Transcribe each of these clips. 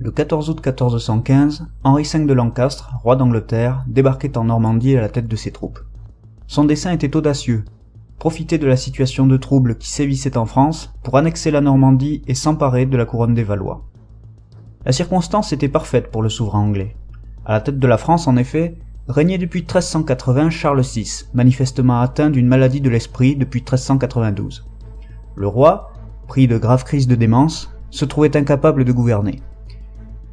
Le 14 août 1415, Henri V de Lancastre, roi d'Angleterre, débarquait en Normandie à la tête de ses troupes. Son dessein était audacieux, profiter de la situation de trouble qui sévissait en France pour annexer la Normandie et s'emparer de la couronne des Valois. La circonstance était parfaite pour le souverain anglais. À la tête de la France, en effet, régnait depuis 1380 Charles VI, manifestement atteint d'une maladie de l'esprit depuis 1392. Le roi, pris de graves crises de démence, se trouvait incapable de gouverner.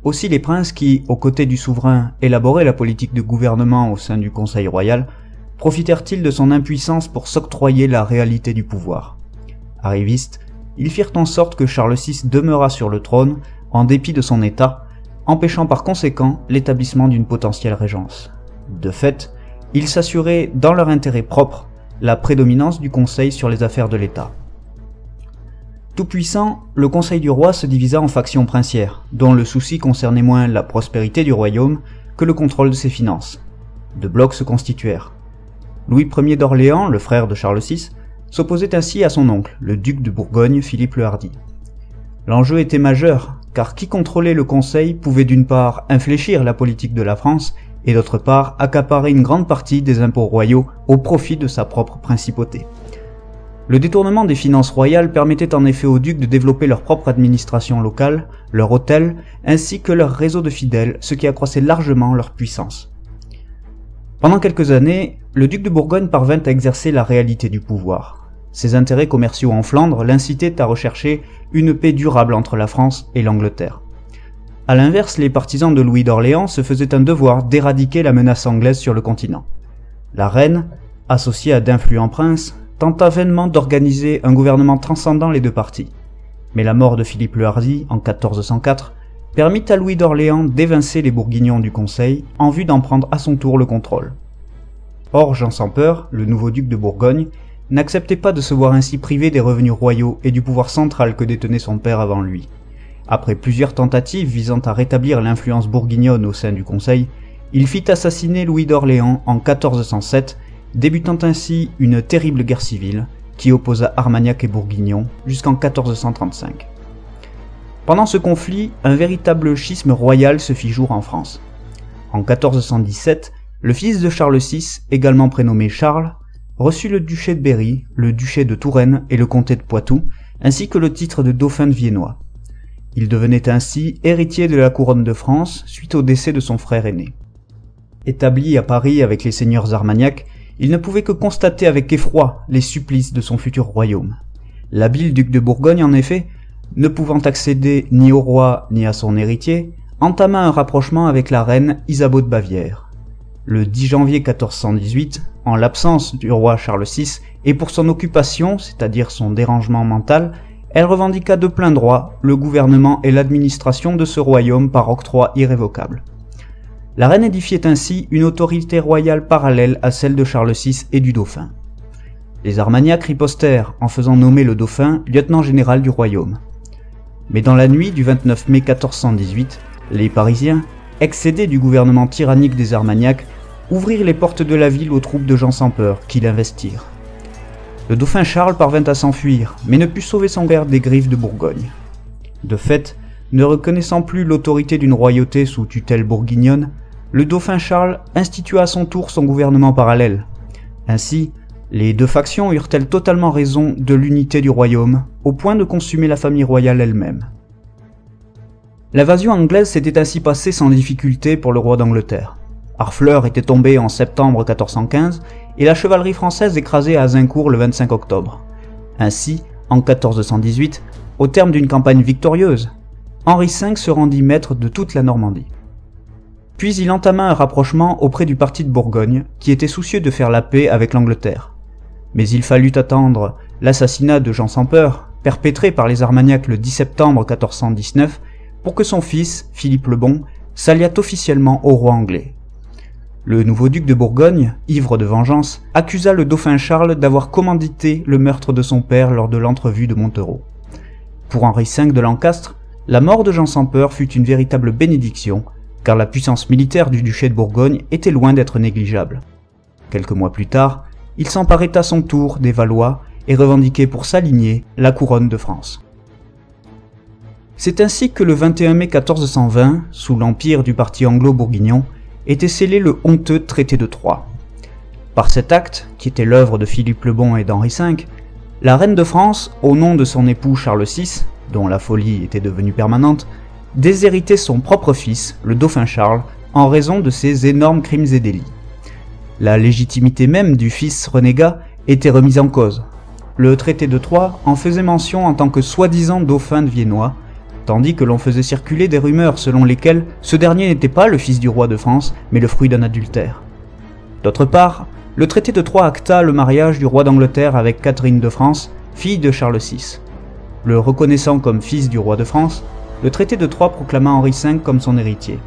Aussi les princes qui, aux côtés du souverain, élaboraient la politique de gouvernement au sein du Conseil royal, profitèrent-ils de son impuissance pour s'octroyer la réalité du pouvoir. Arrivistes, ils firent en sorte que Charles VI demeura sur le trône en dépit de son état, empêchant par conséquent l'établissement d'une potentielle régence. De fait, ils s'assuraient, dans leur intérêt propre, la prédominance du Conseil sur les affaires de l'État. Tout-puissant, le Conseil du roi se divisa en factions princières, dont le souci concernait moins la prospérité du royaume que le contrôle de ses finances. Deux blocs se constituèrent. Louis Ier d'Orléans, le frère de Charles VI, s'opposait ainsi à son oncle, le duc de Bourgogne, Philippe le Hardi. L'enjeu était majeur, car qui contrôlait le Conseil pouvait d'une part infléchir la politique de la France, et d'autre part accaparer une grande partie des impôts royaux au profit de sa propre principauté. Le détournement des finances royales permettait en effet aux ducs de développer leur propre administration locale, leur hôtel, ainsi que leur réseau de fidèles, ce qui accroissait largement leur puissance. Pendant quelques années, le duc de Bourgogne parvint à exercer la réalité du pouvoir. Ses intérêts commerciaux en Flandre l'incitaient à rechercher une paix durable entre la France et l'Angleterre. À l'inverse, les partisans de Louis d'Orléans se faisaient un devoir d'éradiquer la menace anglaise sur le continent. La reine, associée à d'influents princes, tenta vainement d'organiser un gouvernement transcendant les deux parties. Mais la mort de Philippe le Hardi, en 1404, permit à Louis d'Orléans d'évincer les Bourguignons du Conseil en vue d'en prendre à son tour le contrôle. Or, Jean sans Peur, le nouveau duc de Bourgogne, n'acceptait pas de se voir ainsi privé des revenus royaux et du pouvoir central que détenait son père avant lui. Après plusieurs tentatives visant à rétablir l'influence bourguignonne au sein du Conseil, il fit assassiner Louis d'Orléans en 1407, débutant ainsi une terrible guerre civile qui opposa Armagnac et Bourguignon jusqu'en 1435. Pendant ce conflit, un véritable schisme royal se fit jour en France. En 1417, le fils de Charles VI, également prénommé Charles, reçut le duché de Berry, le duché de Touraine et le comté de Poitou, ainsi que le titre de dauphin de Viennois. Il devenait ainsi héritier de la couronne de France suite au décès de son frère aîné. Établi à Paris avec les seigneurs Armagnac, il ne pouvait que constater avec effroi les supplices de son futur royaume. L'habile duc de Bourgogne, en effet, ne pouvant accéder ni au roi ni à son héritier, entama un rapprochement avec la reine Isabeau de Bavière. Le 10 janvier 1418, en l'absence du roi Charles VI, et pour son occupation, c'est-à-dire son dérangement mental, elle revendiqua de plein droit le gouvernement et l'administration de ce royaume par octroi irrévocable. La reine édifiait ainsi une autorité royale parallèle à celle de Charles VI et du dauphin. Les Armagnacs ripostèrent en faisant nommer le dauphin lieutenant général du royaume. Mais dans la nuit du 29 mai 1418, les Parisiens, excédés du gouvernement tyrannique des Armagnacs, ouvrirent les portes de la ville aux troupes de Jean sans Peur qui l'investirent. Le dauphin Charles parvint à s'enfuir, mais ne put sauver son père des griffes de Bourgogne. De fait, ne reconnaissant plus l'autorité d'une royauté sous tutelle bourguignonne, le dauphin Charles institua à son tour son gouvernement parallèle. Ainsi, les deux factions eurent-elles totalement raison de l'unité du royaume, au point de consumer la famille royale elle-même. L'invasion anglaise s'était ainsi passée sans difficulté pour le roi d'Angleterre. Harfleur était tombé en septembre 1415 et la chevalerie française écrasée à Azincourt le 25 octobre. Ainsi, en 1418, au terme d'une campagne victorieuse, Henri V se rendit maître de toute la Normandie. Puis il entama un rapprochement auprès du parti de Bourgogne, qui était soucieux de faire la paix avec l'Angleterre. Mais il fallut attendre l'assassinat de Jean sans Peur, perpétré par les Armagnacs le 10 septembre 1419, pour que son fils, Philippe le Bon, s'alliât officiellement au roi anglais. Le nouveau duc de Bourgogne, ivre de vengeance, accusa le dauphin Charles d'avoir commandité le meurtre de son père lors de l'entrevue de Montereau. Pour Henri V de Lancastre, la mort de Jean sans Peur fut une véritable bénédiction, car la puissance militaire du duché de Bourgogne était loin d'être négligeable. Quelques mois plus tard, il s'emparait à son tour des Valois et revendiquait pour sa lignée la couronne de France. C'est ainsi que le 21 mai 1420, sous l'empire du parti anglo-bourguignon, était scellé le honteux traité de Troyes. Par cet acte, qui était l'œuvre de Philippe le Bon et d'Henri V, la reine de France, au nom de son époux Charles VI, dont la folie était devenue permanente, déshéritait son propre fils, le dauphin Charles, en raison de ses énormes crimes et délits. La légitimité même du fils renégat était remise en cause. Le traité de Troyes en faisait mention en tant que soi-disant dauphin de Viennois, tandis que l'on faisait circuler des rumeurs selon lesquelles ce dernier n'était pas le fils du roi de France, mais le fruit d'un adultère. D'autre part, le traité de Troyes acta le mariage du roi d'Angleterre avec Catherine de France, fille de Charles VI. Le reconnaissant comme fils du roi de France, le traité de Troyes proclama Henri V comme son héritier.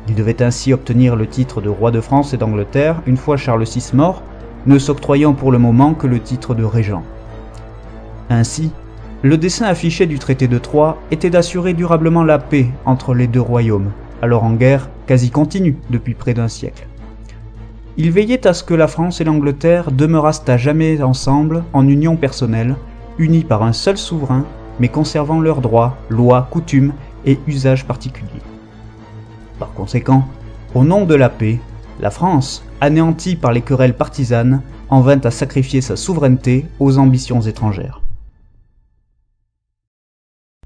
Il devait ainsi obtenir le titre de roi de France et d'Angleterre une fois Charles VI mort, ne s'octroyant pour le moment que le titre de régent. Ainsi, le dessein affiché du traité de Troyes était d'assurer durablement la paix entre les deux royaumes, alors en guerre quasi continue depuis près d'un siècle. Il veillait à ce que la France et l'Angleterre demeurassent à jamais ensemble en union personnelle, unis par un seul souverain, mais conservant leurs droits, lois, coutumes et usages particuliers. Par conséquent, au nom de la paix, la France, anéantie par les querelles partisanes, en vint à sacrifier sa souveraineté aux ambitions étrangères.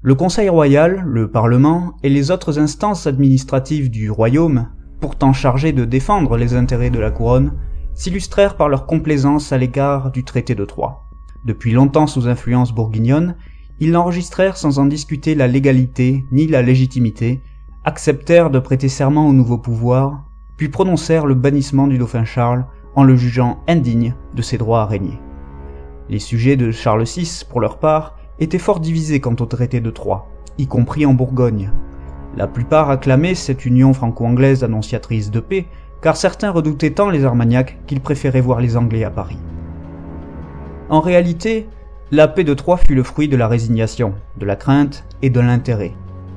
Le Conseil royal, le Parlement et les autres instances administratives du royaume, pourtant chargées de défendre les intérêts de la couronne, s'illustrèrent par leur complaisance à l'égard du traité de Troyes. Depuis longtemps sous influence bourguignonne, ils l'enregistrèrent sans en discuter la légalité ni la légitimité, acceptèrent de prêter serment au nouveau pouvoir, puis prononcèrent le bannissement du dauphin Charles en le jugeant indigne de ses droits à régner. Les sujets de Charles VI, pour leur part, étaient fort divisés quant au traité de Troyes, y compris en Bourgogne. La plupart acclamaient cette union franco-anglaise annonciatrice de paix, car certains redoutaient tant les Armagnacs qu'ils préféraient voir les Anglais à Paris. En réalité, la paix de Troyes fut le fruit de la résignation, de la crainte et de l'intérêt.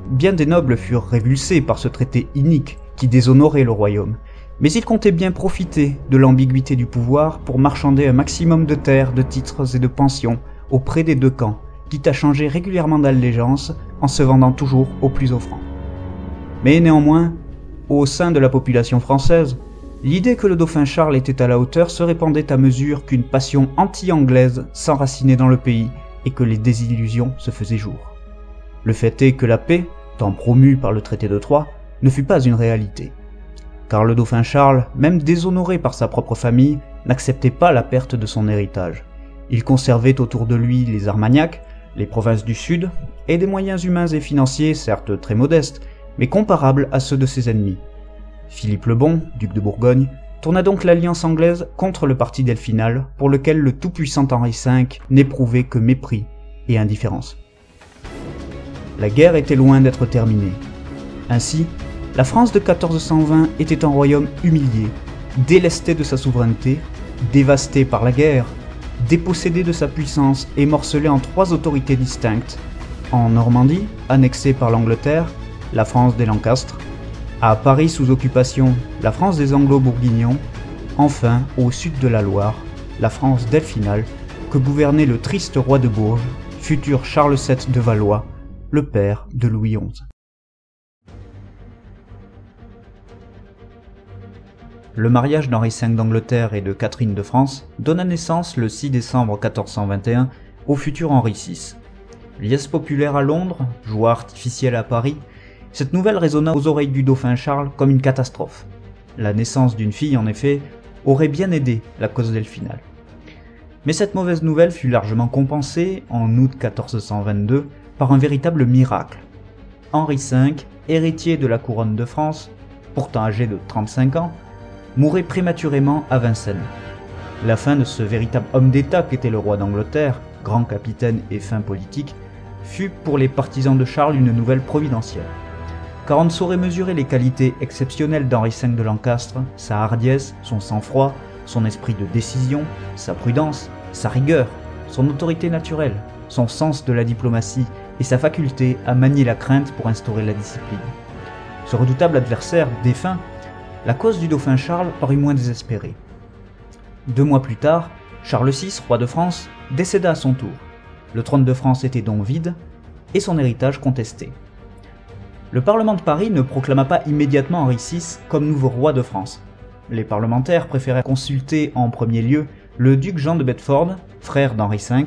Bien des nobles furent révulsés par ce traité inique qui déshonorait le royaume, mais ils comptaient bien profiter de l'ambiguïté du pouvoir pour marchander un maximum de terres, de titres et de pensions auprès des deux camps, quitte à changer régulièrement d'allégeance en se vendant toujours au plus offrant. Mais néanmoins, au sein de la population française, l'idée que le dauphin Charles était à la hauteur se répandait à mesure qu'une passion anti-anglaise s'enracinait dans le pays et que les désillusions se faisaient jour. Le fait est que la paix, tant promue par le traité de Troyes, ne fut pas une réalité. Car le dauphin Charles, même déshonoré par sa propre famille, n'acceptait pas la perte de son héritage. Il conservait autour de lui les Armagnacs, les provinces du Sud, et des moyens humains et financiers certes très modestes, mais comparables à ceux de ses ennemis. Philippe le Bon, duc de Bourgogne, tourna donc l'alliance anglaise contre le parti delphinal, pour lequel le tout-puissant Henri V n'éprouvait que mépris et indifférence. La guerre était loin d'être terminée. Ainsi, la France de 1420 était un royaume humilié, délesté de sa souveraineté, dévasté par la guerre, dépossédé de sa puissance et morcelé en 3 autorités distinctes. En Normandie, annexée par l'Angleterre, la France des Lancastres, à Paris sous occupation, la France des Anglo-Bourguignons, enfin, au sud de la Loire, la France delphinale, que gouvernait le triste roi de Bourges, futur Charles VII de Valois, le père de Louis XI. Le mariage d'Henri V d'Angleterre et de Catherine de France donna naissance le 6 décembre 1421 au futur Henri VI. Liesse populaire à Londres, joie artificielle à Paris, cette nouvelle résonna aux oreilles du dauphin Charles comme une catastrophe. La naissance d'une fille, en effet, aurait bien aidé la cause delphinale. Mais cette mauvaise nouvelle fut largement compensée, en août 1422, par un véritable miracle. Henri V, héritier de la couronne de France, pourtant âgé de 35 ans, mourait prématurément à Vincennes. La fin de ce véritable homme d'État qu'était le roi d'Angleterre, grand capitaine et fin politique, fut pour les partisans de Charles une nouvelle providentielle. Car on ne saurait mesurer les qualités exceptionnelles d'Henri V de Lancastre, sa hardiesse, son sang-froid, son esprit de décision, sa prudence, sa rigueur, son autorité naturelle, son sens de la diplomatie et sa faculté à manier la crainte pour instaurer la discipline. Ce redoutable adversaire défunt, la cause du dauphin Charles parut moins désespérée. 2 mois plus tard, Charles VI, roi de France, décéda à son tour. Le trône de France était donc vide et son héritage contesté. Le Parlement de Paris ne proclama pas immédiatement Henri VI comme nouveau roi de France. Les parlementaires préféraient consulter en premier lieu le duc Jean de Bedford, frère d'Henri V,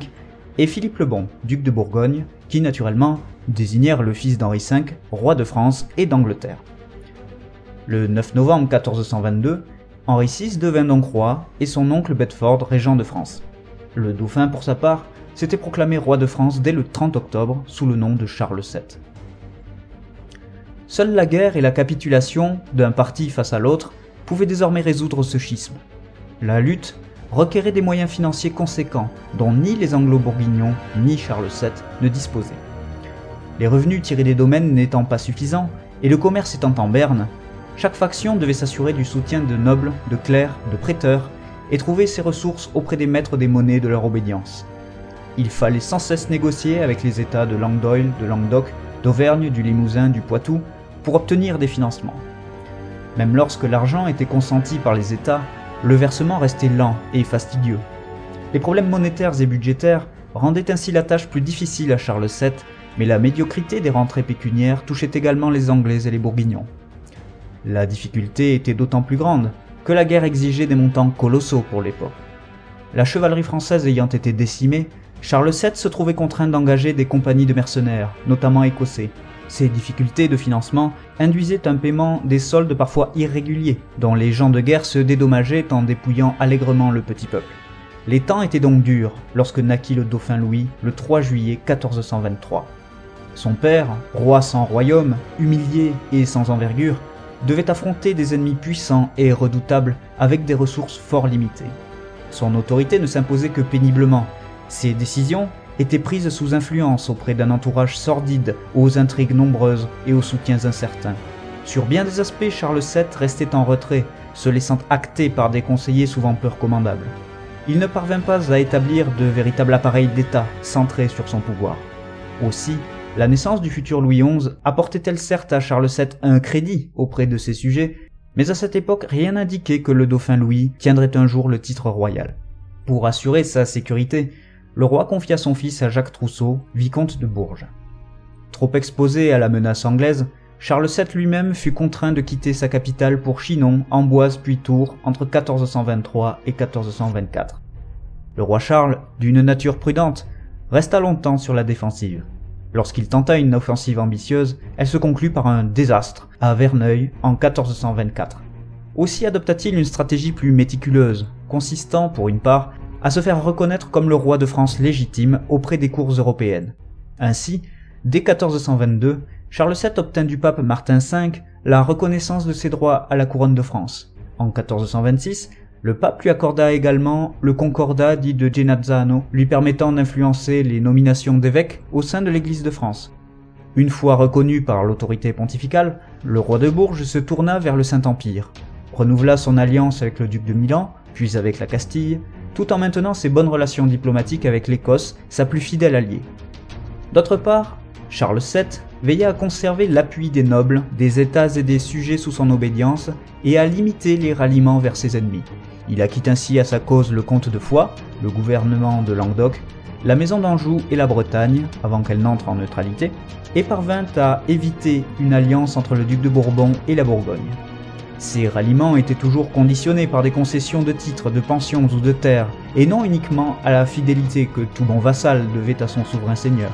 et Philippe le Bon, duc de Bourgogne, qui naturellement désignèrent le fils d'Henri V, roi de France et d'Angleterre. Le 9 novembre 1422, Henri VI devint donc roi et son oncle Bedford régent de France. Le dauphin, pour sa part, s'était proclamé roi de France dès le 30 octobre sous le nom de Charles VII. Seule la guerre et la capitulation d'un parti face à l'autre pouvaient désormais résoudre ce schisme. La lutte requérait des moyens financiers conséquents dont ni les Anglo-Bourguignons ni Charles VII ne disposaient. Les revenus tirés des domaines n'étant pas suffisants et le commerce étant en berne, chaque faction devait s'assurer du soutien de nobles, de clercs, de prêteurs et trouver ses ressources auprès des maîtres des monnaies de leur obédience. Il fallait sans cesse négocier avec les États de Languedoc, de Languedoc, d'Auvergne, du Limousin, du Poitou pour obtenir des financements. Même lorsque l'argent était consenti par les États, le versement restait lent et fastidieux. Les problèmes monétaires et budgétaires rendaient ainsi la tâche plus difficile à Charles VII, mais la médiocrité des rentrées pécuniaires touchait également les Anglais et les Bourguignons. La difficulté était d'autant plus grande que la guerre exigeait des montants colossaux pour l'époque. La chevalerie française ayant été décimée, Charles VII se trouvait contraint d'engager des compagnies de mercenaires, notamment écossais. Ces difficultés de financement induisaient un paiement des soldes parfois irréguliers, dont les gens de guerre se dédommageaient en dépouillant allègrement le petit peuple. Les temps étaient donc durs lorsque naquit le dauphin Louis le 3 juillet 1423. Son père, roi sans royaume, humilié et sans envergure, devait affronter des ennemis puissants et redoutables avec des ressources fort limitées. Son autorité ne s'imposait que péniblement. Ses décisions étaient prises sous influence auprès d'un entourage sordide, aux intrigues nombreuses et aux soutiens incertains. Sur bien des aspects, Charles VII restait en retrait, se laissant acter par des conseillers souvent peu recommandables. Il ne parvint pas à établir de véritable appareil d'État centré sur son pouvoir. Aussi, la naissance du futur Louis XI apportait-elle certes à Charles VII un crédit auprès de ses sujets, mais à cette époque rien n'indiquait que le dauphin Louis tiendrait un jour le titre royal. Pour assurer sa sécurité, le roi confia son fils à Jacques Trousseau, vicomte de Bourges. Trop exposé à la menace anglaise, Charles VII lui-même fut contraint de quitter sa capitale pour Chinon, Amboise puis Tours entre 1423 et 1424. Le roi Charles, d'une nature prudente, resta longtemps sur la défensive. Lorsqu'il tenta une offensive ambitieuse, elle se conclut par un désastre à Verneuil en 1424. Aussi adopta-t-il une stratégie plus méticuleuse, consistant, pour une part, à se faire reconnaître comme le roi de France légitime auprès des cours européennes. Ainsi, dès 1422, Charles VII obtint du pape Martin V la reconnaissance de ses droits à la couronne de France. En 1426, le pape lui accorda également le concordat dit de Genazzano, lui permettant d'influencer les nominations d'évêques au sein de l'Église de France. Une fois reconnu par l'autorité pontificale, le roi de Bourges se tourna vers le Saint-Empire, renouvela son alliance avec le duc de Milan, puis avec la Castille, tout en maintenant ses bonnes relations diplomatiques avec l'Écosse, sa plus fidèle alliée. D'autre part, Charles VII veilla à conserver l'appui des nobles, des États et des sujets sous son obédience et à limiter les ralliements vers ses ennemis. Il acquit ainsi à sa cause le comte de Foix, le gouvernement de Languedoc, la maison d'Anjou et la Bretagne, avant qu'elle n'entre en neutralité, et parvint à éviter une alliance entre le duc de Bourbon et la Bourgogne. Ces ralliements étaient toujours conditionnés par des concessions de titres, de pensions ou de terres, et non uniquement à la fidélité que tout bon vassal devait à son souverain seigneur.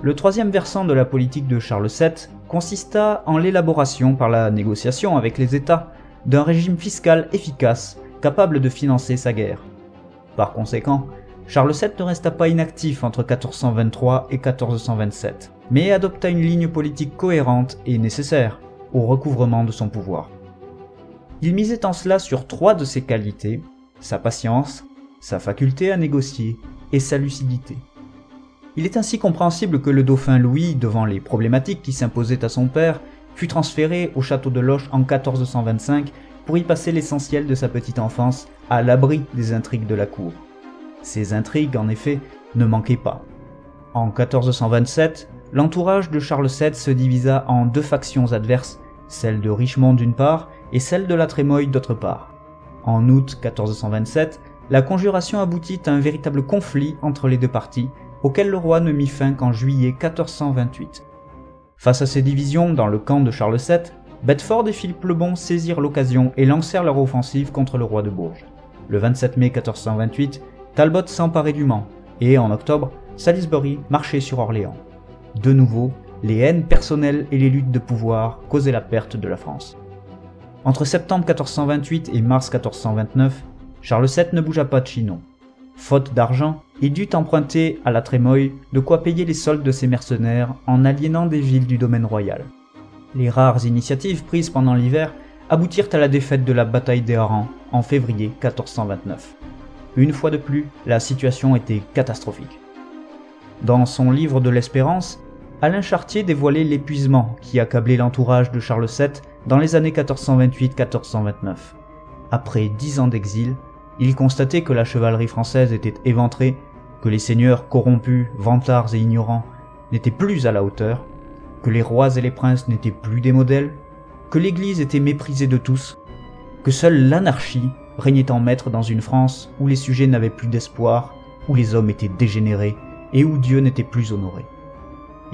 Le troisième versant de la politique de Charles VII consista en l'élaboration par la négociation avec les États d'un régime fiscal efficace capable de financer sa guerre. Par conséquent, Charles VII ne resta pas inactif entre 1423 et 1427, mais adopta une ligne politique cohérente et nécessaire au recouvrement de son pouvoir. Il misait en cela sur trois de ses qualités, sa patience, sa faculté à négocier et sa lucidité. Il est ainsi compréhensible que le dauphin Louis, devant les problématiques qui s'imposaient à son père, fut transféré au château de Loches en 1425 pour y passer l'essentiel de sa petite enfance à l'abri des intrigues de la cour. Ces intrigues, en effet, ne manquaient pas. En 1427, l'entourage de Charles VII se divisa en deux factions adverses, celle de Richemont d'une part et celle de la Trémoille d'autre part. En août 1427, la conjuration aboutit à un véritable conflit entre les deux parties, auquel le roi ne mit fin qu'en juillet 1428. Face à ces divisions dans le camp de Charles VII, Bedford et Philippe le Bon saisirent l'occasion et lancèrent leur offensive contre le roi de Bourges. Le 27 mai 1428, Talbot s'emparait du Mans, et en octobre, Salisbury marchait sur Orléans. De nouveau, les haines personnelles et les luttes de pouvoir causaient la perte de la France. Entre septembre 1428 et mars 1429, Charles VII ne bougea pas de Chinon. Faute d'argent, il dut emprunter à la Trémoille de quoi payer les soldes de ses mercenaires en aliénant des villes du domaine royal. Les rares initiatives prises pendant l'hiver aboutirent à la défaite de la bataille des Harengs en février 1429. Une fois de plus, la situation était catastrophique. Dans son livre de l'Espérance, Alain Chartier dévoilait l'épuisement qui accablait l'entourage de Charles VII dans les années 1428-1429. Après 10 ans d'exil, il constatait que la chevalerie française était éventrée, que les seigneurs corrompus, vantards et ignorants n'étaient plus à la hauteur, que les rois et les princes n'étaient plus des modèles, que l'Église était méprisée de tous, que seule l'anarchie régnait en maître dans une France où les sujets n'avaient plus d'espoir, où les hommes étaient dégénérés et où Dieu n'était plus honoré.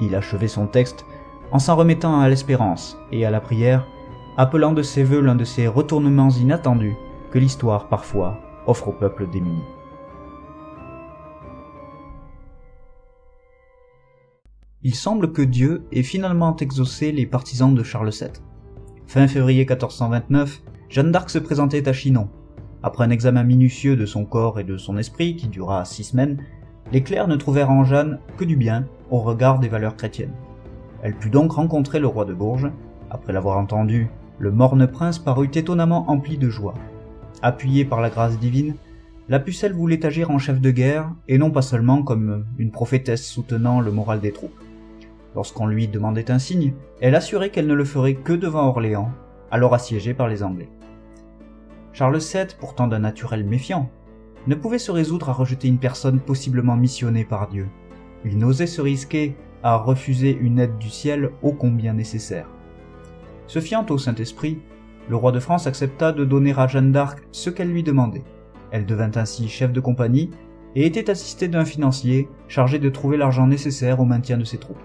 Il achevait son texte en s'en remettant à l'espérance et à la prière, appelant de ses vœux l'un de ces retournements inattendus que l'histoire parfois offre au peuple démuni. Il semble que Dieu ait finalement exaucé les partisans de Charles VII. Fin février 1429, Jeanne d'Arc se présentait à Chinon. Après un examen minutieux de son corps et de son esprit qui dura 6 semaines, les clercs ne trouvèrent en Jeanne que du bien au regard des valeurs chrétiennes. Elle put donc rencontrer le roi de Bourges. Après l'avoir entendu, le morne prince parut étonnamment empli de joie. Appuyée par la grâce divine, la pucelle voulait agir en chef de guerre et non pas seulement comme une prophétesse soutenant le moral des troupes. Lorsqu'on lui demandait un signe, elle assurait qu'elle ne le ferait que devant Orléans, alors assiégé par les Anglais. Charles VII, pourtant d'un naturel méfiant, ne pouvait se résoudre à rejeter une personne possiblement missionnée par Dieu. Il n'osait se risquer à refuser une aide du ciel ô combien nécessaire. Se fiant au Saint-Esprit, le roi de France accepta de donner à Jeanne d'Arc ce qu'elle lui demandait. Elle devint ainsi chef de compagnie et était assistée d'un financier chargé de trouver l'argent nécessaire au maintien de ses troupes.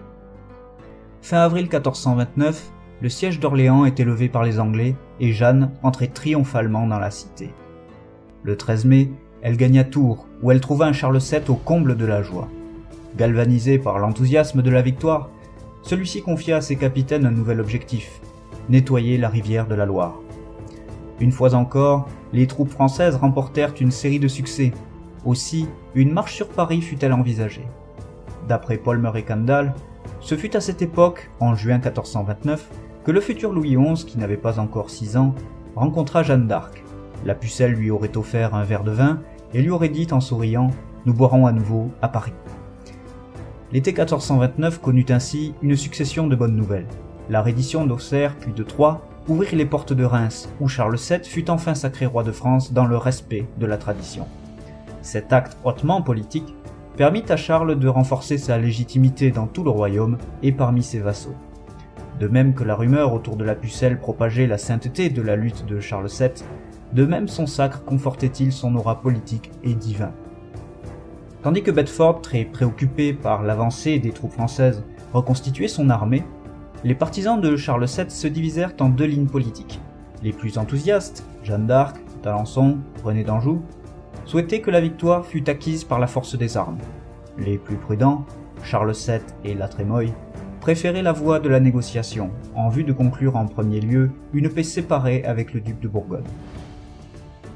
Fin avril 1429, le siège d'Orléans était levé par les Anglais et Jeanne entrait triomphalement dans la cité. Le 13 mai, elle gagna Tours, où elle trouva un Charles VII au comble de la joie. Galvanisé par l'enthousiasme de la victoire, celui-ci confia à ses capitaines un nouvel objectif, nettoyer la rivière de la Loire. Une fois encore, les troupes françaises remportèrent une série de succès. Aussi, une marche sur Paris fut-elle envisagée. D'après Paul Murray Kendall, ce fut à cette époque, en juin 1429, que le futur Louis XI, qui n'avait pas encore 6 ans, rencontra Jeanne d'Arc. La pucelle lui aurait offert un verre de vin et lui aurait dit en souriant « Nous boirons à nouveau à Paris ». L'été 1429 connut ainsi une succession de bonnes nouvelles. La reddition d'Auxerre puis de Troyes ouvrit les portes de Reims, où Charles VII fut enfin sacré roi de France dans le respect de la tradition. Cet acte hautement politique permit à Charles de renforcer sa légitimité dans tout le royaume et parmi ses vassaux. De même que la rumeur autour de la pucelle propageait la sainteté de la lutte de Charles VII, de même son sacre confortait-il son aura politique et divin. Tandis que Bedford, très préoccupé par l'avancée des troupes françaises, reconstituait son armée, les partisans de Charles VII se divisèrent en 2 lignes politiques. Les plus enthousiastes, Jeanne d'Arc, d'Alençon, René d'Anjou, souhaitaient que la victoire fût acquise par la force des armes. Les plus prudents, Charles VII et la Trémoille, préféraient la voie de la négociation, en vue de conclure en premier lieu une paix séparée avec le duc de Bourgogne.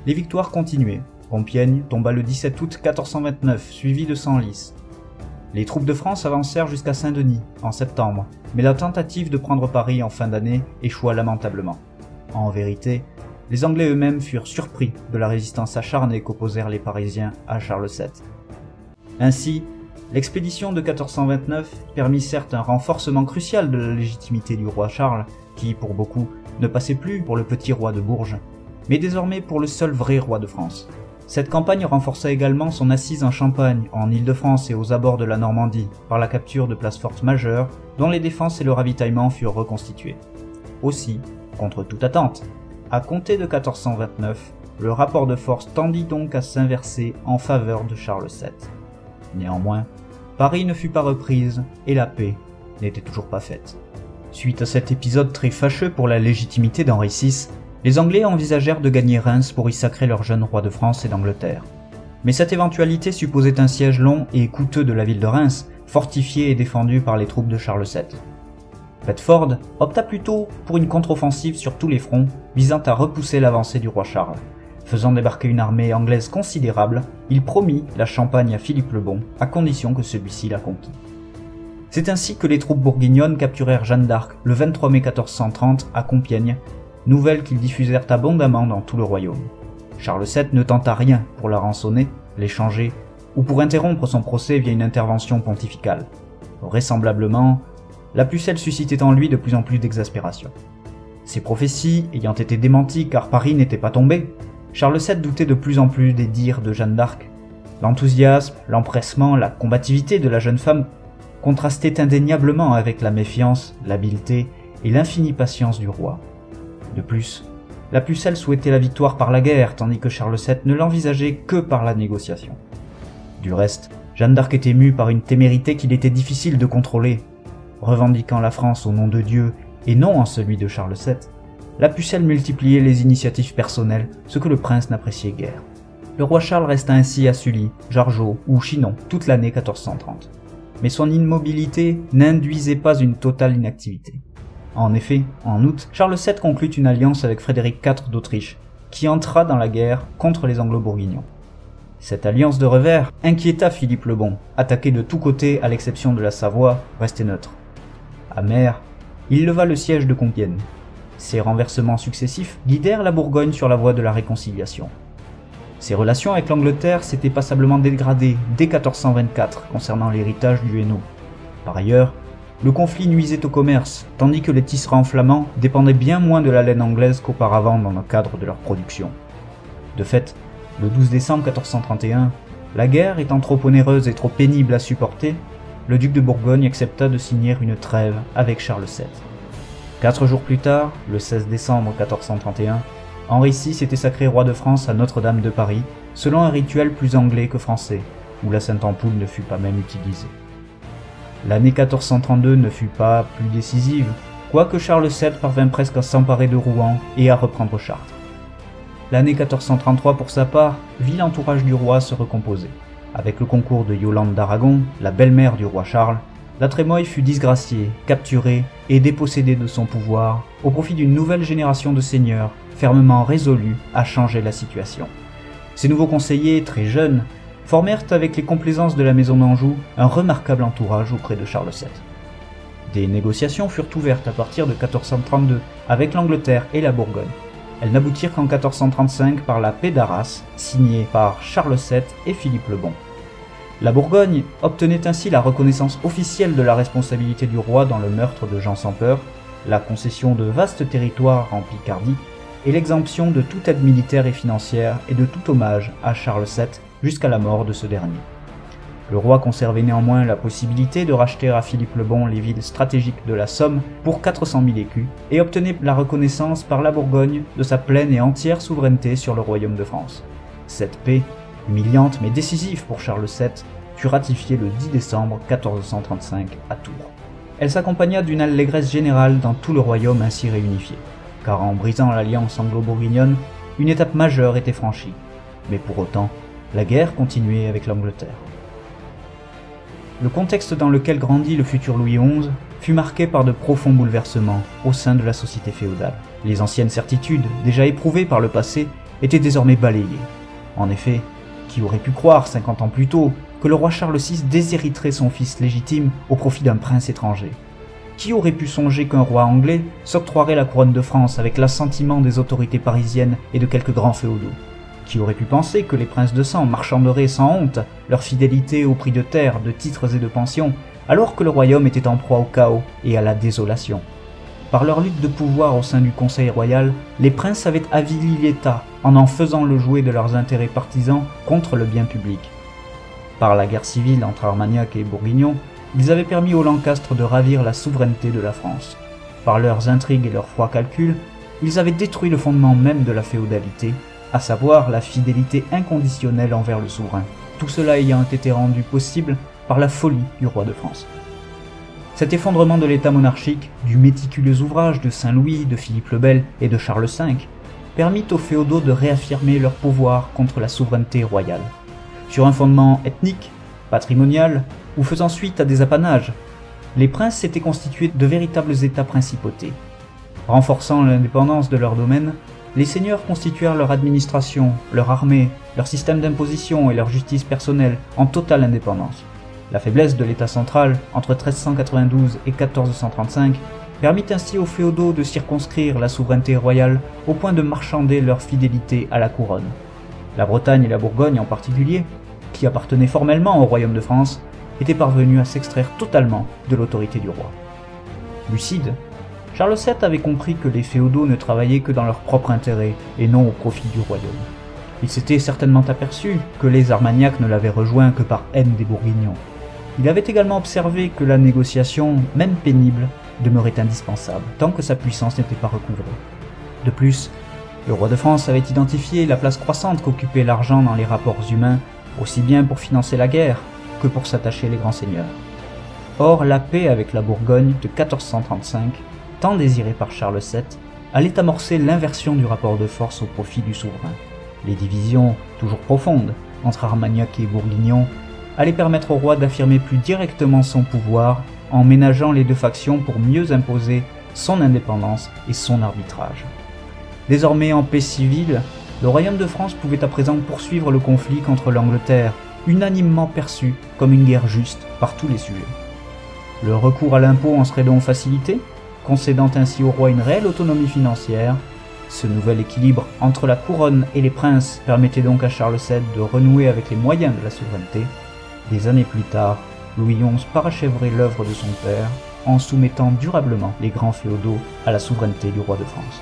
Les victoires continuaient. Compiègne tomba le 17 août 1429, suivi de Senlis. Les troupes de France avancèrent jusqu'à Saint-Denis, en septembre, mais la tentative de prendre Paris en fin d'année échoua lamentablement. En vérité, les Anglais eux-mêmes furent surpris de la résistance acharnée qu'opposèrent les Parisiens à Charles VII. Ainsi, l'expédition de 1429 permit certes un renforcement crucial de la légitimité du roi Charles, qui, pour beaucoup, ne passait plus pour le petit roi de Bourges, mais désormais pour le seul vrai roi de France. Cette campagne renforça également son assise en Champagne, en Île-de-France et aux abords de la Normandie, par la capture de places fortes majeures, dont les défenses et le ravitaillement furent reconstitués. Aussi, contre toute attente, à compter de 1429, le rapport de force tendit donc à s'inverser en faveur de Charles VII. Néanmoins, Paris ne fut pas reprise et la paix n'était toujours pas faite. Suite à cet épisode très fâcheux pour la légitimité d'Henri VI, les Anglais envisagèrent de gagner Reims pour y sacrer leur jeune roi de France et d'Angleterre. Mais cette éventualité supposait un siège long et coûteux de la ville de Reims, fortifiée et défendue par les troupes de Charles VII. Bedford opta plutôt pour une contre-offensive sur tous les fronts, visant à repousser l'avancée du roi Charles. Faisant débarquer une armée anglaise considérable, il promit la Champagne à Philippe le Bon, à condition que celui-ci la conquît. C'est ainsi que les troupes bourguignonnes capturèrent Jeanne d'Arc le 23 mai 1430 à Compiègne, nouvelle qu'ils diffusèrent abondamment dans tout le royaume. Charles VII ne tenta rien pour la rançonner, l'échanger, ou pour interrompre son procès via une intervention pontificale. Vraisemblablement, la pucelle suscitait en lui de plus en plus d'exaspération. Ces prophéties ayant été démenties car Paris n'était pas tombé, Charles VII doutait de plus en plus des dires de Jeanne d'Arc. L'enthousiasme, l'empressement, la combativité de la jeune femme contrastaient indéniablement avec la méfiance, l'habileté et l'infinie patience du roi. De plus, la pucelle souhaitait la victoire par la guerre, tandis que Charles VII ne l'envisageait que par la négociation. Du reste, Jeanne d'Arc était mue par une témérité qu'il était difficile de contrôler. Revendiquant la France au nom de Dieu et non en celui de Charles VII, la pucelle multipliait les initiatives personnelles, ce que le prince n'appréciait guère. Le roi Charles resta ainsi à Sully, Jargeau ou Chinon toute l'année 1430. Mais son immobilité n'induisait pas une totale inactivité. En effet, en août, Charles VII conclut une alliance avec Frédéric IV d'Autriche, qui entra dans la guerre contre les Anglo-Bourguignons. Cette alliance de revers inquiéta Philippe le Bon, attaqué de tous côtés à l'exception de la Savoie, resté neutre. Amer, il leva le siège de Compiègne. Ces renversements successifs guidèrent la Bourgogne sur la voie de la réconciliation. Ses relations avec l'Angleterre s'étaient passablement dégradées dès 1424 concernant l'héritage du Hainaut. Par ailleurs, le conflit nuisait au commerce, tandis que les tisserands flamands dépendaient bien moins de la laine anglaise qu'auparavant dans le cadre de leur production. De fait, le 12 décembre 1431, la guerre étant trop onéreuse et trop pénible à supporter, le duc de Bourgogne accepta de signer une trêve avec Charles VII. 4 jours plus tard, le 16 décembre 1431, Henri VI était sacré roi de France à Notre-Dame de Paris, selon un rituel plus anglais que français, où la Sainte Ampoule ne fut pas même utilisée. L'année 1432 ne fut pas plus décisive, quoique Charles VII parvint presque à s'emparer de Rouen et à reprendre Chartres. L'année 1433 pour sa part vit l'entourage du roi se recomposer. Avec le concours de Yolande d'Aragon, la belle-mère du roi Charles, la Trémoille fut disgraciée, capturée et dépossédée de son pouvoir au profit d'une nouvelle génération de seigneurs fermement résolus à changer la situation. Ces nouveaux conseillers, très jeunes, formèrent avec les complaisances de la maison d'Anjou un remarquable entourage auprès de Charles VII. Des négociations furent ouvertes à partir de 1432 avec l'Angleterre et la Bourgogne. Elles n'aboutirent qu'en 1435 par la paix d'Arras, signée par Charles VII et Philippe le Bon. La Bourgogne obtenait ainsi la reconnaissance officielle de la responsabilité du roi dans le meurtre de Jean sans Peur, la concession de vastes territoires en Picardie et l'exemption de toute aide militaire et financière et de tout hommage à Charles VII jusqu'à la mort de ce dernier. Le roi conservait néanmoins la possibilité de racheter à Philippe le Bon les villes stratégiques de la Somme pour 400 000 écus et obtenait la reconnaissance par la Bourgogne de sa pleine et entière souveraineté sur le royaume de France. Cette paix, humiliante mais décisive pour Charles VII, fut ratifiée le 10 décembre 1435 à Tours. Elle s'accompagna d'une allégresse générale dans tout le royaume ainsi réunifié, car en brisant l'alliance anglo-bourguignonne, une étape majeure était franchie. Mais pour autant, la guerre continuait avec l'Angleterre. Le contexte dans lequel grandit le futur Louis XI fut marqué par de profonds bouleversements au sein de la société féodale. Les anciennes certitudes, déjà éprouvées par le passé, étaient désormais balayées. En effet, qui aurait pu croire 50 ans plus tôt que le roi Charles VI déshériterait son fils légitime au profit d'un prince étranger? Qui aurait pu songer qu'un roi anglais s'octroierait la couronne de France avec l'assentiment des autorités parisiennes et de quelques grands féodaux? Qui aurait pu penser que les princes de sang marchanderaient sans honte leur fidélité au prix de terres, de titres et de pensions, alors que le royaume était en proie au chaos et à la désolation? Par leur lutte de pouvoir au sein du Conseil royal, les princes avaient avili l'État en faisant le jouet de leurs intérêts partisans contre le bien public. Par la guerre civile entre Armagnac et Bourguignon, ils avaient permis aux Lancastres de ravir la souveraineté de la France. Par leurs intrigues et leurs froids calculs, ils avaient détruit le fondement même de la féodalité, à savoir la fidélité inconditionnelle envers le souverain, tout cela ayant été rendu possible par la folie du roi de France. Cet effondrement de l'État monarchique, du méticuleux ouvrage de Saint-Louis, de Philippe le Bel et de Charles V, permit aux féodaux de réaffirmer leur pouvoir contre la souveraineté royale. Sur un fondement ethnique, patrimonial ou faisant suite à des apanages, les princes s'étaient constitués de véritables États-principautés. Renforçant l'indépendance de leur domaine, les seigneurs constituèrent leur administration, leur armée, leur système d'imposition et leur justice personnelle en totale indépendance. La faiblesse de l'État central entre 1392 et 1435 permit ainsi aux féodaux de circonscrire la souveraineté royale au point de marchander leur fidélité à la couronne. La Bretagne et la Bourgogne en particulier, qui appartenaient formellement au royaume de France, étaient parvenus à s'extraire totalement de l'autorité du roi. Lucide, Charles VII avait compris que les féodaux ne travaillaient que dans leur propre intérêt et non au profit du royaume. Il s'était certainement aperçu que les Armagnacs ne l'avaient rejoint que par haine des Bourguignons. Il avait également observé que la négociation, même pénible, demeurait indispensable, tant que sa puissance n'était pas recouvrée. De plus, le roi de France avait identifié la place croissante qu'occupait l'argent dans les rapports humains, aussi bien pour financer la guerre que pour s'attacher les grands seigneurs. Or, la paix avec la Bourgogne de 1435, tant désirée par Charles VII, allait amorcer l'inversion du rapport de force au profit du souverain. Les divisions, toujours profondes, entre Armagnacs et Bourguignons, allaient permettre au roi d'affirmer plus directement son pouvoir en ménageant les deux factions pour mieux imposer son indépendance et son arbitrage. Désormais en paix civile, le royaume de France pouvait à présent poursuivre le conflit contre l'Angleterre, unanimement perçu comme une guerre juste par tous les sujets. Le recours à l'impôt en serait donc facilité, concédant ainsi au roi une réelle autonomie financière. Ce nouvel équilibre entre la couronne et les princes permettait donc à Charles VII de renouer avec les moyens de la souveraineté. Des années plus tard, Louis XI parachèverait l'œuvre de son père en soumettant durablement les grands féodaux à la souveraineté du roi de France.